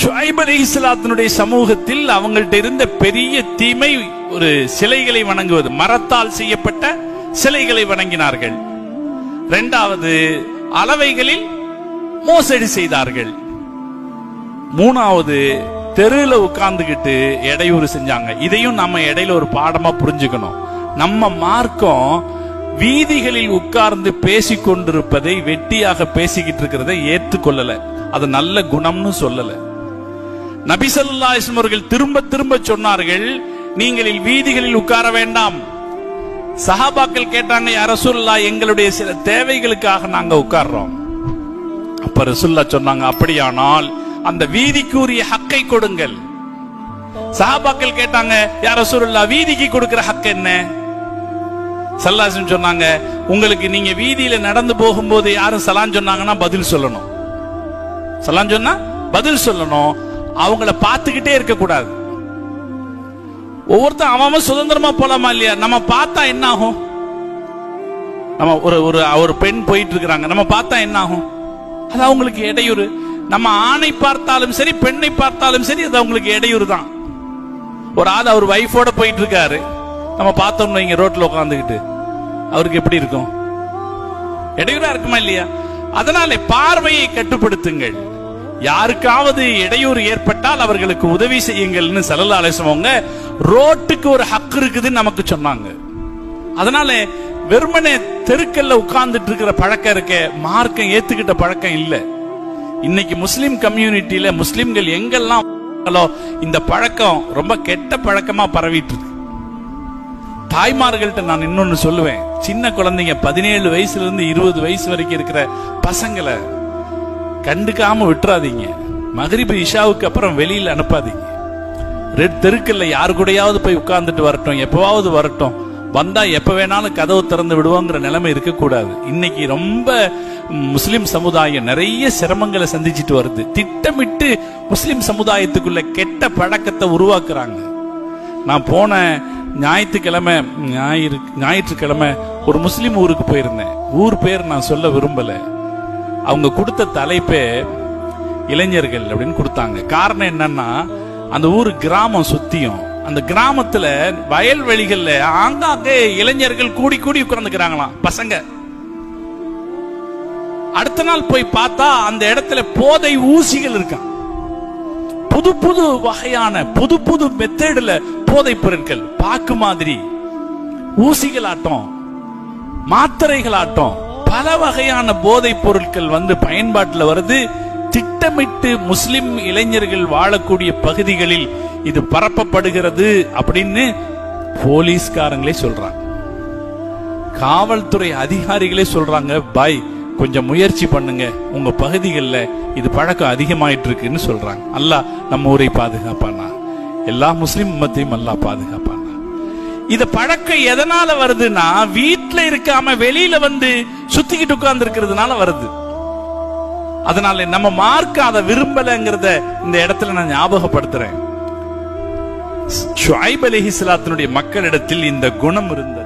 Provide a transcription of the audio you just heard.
ஷுஐப் அலைஹிஸ்ஸலாத்தினுடைய சமூகத்தில் அவங்கள்ட்ட இருந்த பெரிய தீமை ஒரு சிலைகளை வணங்குவது, மரத்தால் செய்யப்பட்ட சிலைகளை வணங்கினார்கள். இரண்டாவது, அளவைகளில் மோசடி செய்தார்கள். மூணாவது, தெருல உட்கார்ந்துகிட்டு இடையூறு செஞ்சாங்க. இதையும் நம்ம இடையில ஒரு பாடமா புரிஞ்சுக்கணும். நம்ம மார்க்கம் வீதிகளில் உட்கார்ந்து பேசிக் கொண்டிருப்பதை, வெட்டியாக பேசிக்கிட்டு இருக்கிறதை ஏற்றுக்கொள்ளல. அது நல்ல குணம்னு சொல்லல. நபி ஸல்லல்லாஹு அலைஹி வஸல்லம் அவர்கள் திரும்ப திரும்ப சொன்னார்கள், நீங்கள் வீதிகளில் உட்கார வேண்டாம். சஹாபாக்கள் கேட்டாங்க, யா ரசூலுல்லாஹ், எங்களுடைய சில தேவைகளுக்காக நாங்க உட்கார்றோம். அப்ப ரசூலுல்லாஹ் சொன்னாங்க, அப்படியானால் அந்த வீதிக்குரிய ஹக்கை கொடுங்கள். சஹாபாக்கள் கேட்டாங்க, யா ரசூலுல்லாஹ், வீதிக்கு கொடுக்கிற ஹக் என்ன? ஸல்லல்லாஹு அலைஹி வஸல்லம் சொன்னாங்க, உங்களுக்கு நீங்க வீதியில நடந்து போகும்போது யாரும் சலாம் சொன்னாங்கன்னா பதில் சொல்லணும். சலாம் சொன்னா பதில் சொல்லணும். அவங்கள பார்த்துக்கிட்டே இருக்க கூடாது. ஒவ்வொருத்தரும் அவன் சுதந்திரமா போலாமா இல்லையா? நம்ம பார்த்தா என்ன ஆகும்? நம்ம ஒரு பெண் போயிட்டு இருக்கிறாங்க, நம்ம பார்த்தா என்ன ஆகும்? அது அவங்களுக்கு இடையூறு. நம்ம ஆணை பார்த்தாலும் சரி, பெண்ணை பார்த்தாலும் சரி, அது அவங்களுக்கு இடையூறு தான். ஒரு ஆள் அவர் வைஃபோட போயிட்டு இருக்காரு, நம்ம பார்த்தோம்னு இங்க ரோட்ல உட்காந்துக்கிட்டு, அவருக்கு எப்படி இருக்கும்? இடையூறா இருக்குமா இல்லையா? அதனால பார்வையை கட்டுப்படுத்துங்கள். யாருக்காவது இடையூறு ஏற்பட்டால் அவர்களுக்கு உதவி செய்யுங்கள்னு ஸல்லல்லாஹு அலைஹி வஸல்லம் ரோட்டுக்கு ஒரு ஹக் இருக்குதுன்னு நமக்கு சொன்னாங்க. அதனால வெறுமனே தெருக்கல்ல உட்கார்ந்துட்டு இருக்கிற பழக்கம் இருக்க, மார்க்கம் ஏத்துக்கிட்ட பழக்கம் இல்ல. இன்னைக்கு முஸ்லிம் கம்யூனிட்டியில முஸ்லிம்கள் எங்கெல்லாம் இந்த பழக்கம் ரொம்ப கெட்ட பழக்கமா பரவிட்டு இருக்கு. தாய்மார்கள்ட்ட நான் இன்னொன்னு சொல்லுவேன், சின்ன குழந்தைங்க 17 வயசுல இருந்து 20 வயசு வரைக்கும் இருக்கிற பசங்களை கண்டுக்காம விட்டுறாதீங்க. மகரிபு இஷாவுக்கு அப்புறம் வெளியில அனுப்பாதீங்க. தெருக்கல்ல யாரு கூடயாவது போய் உட்கார்ந்துட்டு வரட்டும், எப்பவாவது வரட்டும், வந்தா எப்ப வேணாலும் கதவு திறந்து விடுவோங்கிற நிலைமை இருக்கக்கூடாது. இன்னைக்கு ரொம்ப முஸ்லிம் சமுதாயம் நிறைய சிரமங்களை சந்திச்சுட்டு வருது. திட்டமிட்டு முஸ்லிம் சமுதாயத்துக்குள்ள கெட்ட பழக்கத்தை உருவாக்குறாங்க. நான் போன ஞாயிற்றுக்கிழமை ஒரு முஸ்லிம் ஊருக்கு போயிருந்தேன். ஊர் பேர் நான் சொல்ல விரும்பல. அவங்க கொடுத்த தலைப்பே இளைஞர்கள் அப்படின்னு கொடுத்தாங்க. காரணம் என்னன்னா, அந்த ஊர் கிராமம் சுத்தியும், அந்த கிராமத்துல வயல்வெளிகள்ல ஆங்காங்கே இளைஞர்கள் கூடி கூடி உட்கார்ந்துக்கிறாங்களாம் பசங்க. அடுத்த நாள் போய் பார்த்தா அந்த இடத்துல போதை ஊசிகள் இருக்கான். புது புது வகையான புது புது மெத்தேடுல போதை பொருட்கள், பாக்கு மாதிரி, ஊசிகள் ஆட்டம், மாத்திரைகள் ஆட்டம், பல வகையான போதை பொருட்கள் வந்து பயன்பாட்டில் வருது. திட்டமிட்டு முஸ்லிம் இளைஞர்கள் வாழக்கூடிய பகுதிகளில் இது பரப்பப்படுகிறது அப்படின்னு போலீஸ்காரங்களே சொல்றாங்க, காவல்துறை அதிகாரிகளே சொல்றாங்க. பாய், கொஞ்சம் முயற்சி பண்ணுங்க, உங்க பகுதிகளில் இது பழக்கம் அதிகமாயிட்டு இருக்குன்னு சொல்றாங்க. அல்லாஹ் நம்ம ஊரை பாதுகாப்பானா, எல்லா முஸ்லிம் உம்மத்தையும் அல்லாஹ் பாதுகாப்பானா. இந்த பழக்கம் எதனால வருதுன்னா, வீட்டுல இருக்காம வெளியில வந்து சுத்திக்கிட்டு உட்கார்ந்து இருக்கிறதுனால வருது. அதனால நம்ம மார்க்க அதை விரும்பலங்கிறத இந்த இடத்துல நான் ஞாபகப்படுத்துறேன். ஷுஐப் அலைஹிஸ்ஸலாத்தினுடைய மக்களிடத்தில் இந்த குணம் இருந்தது.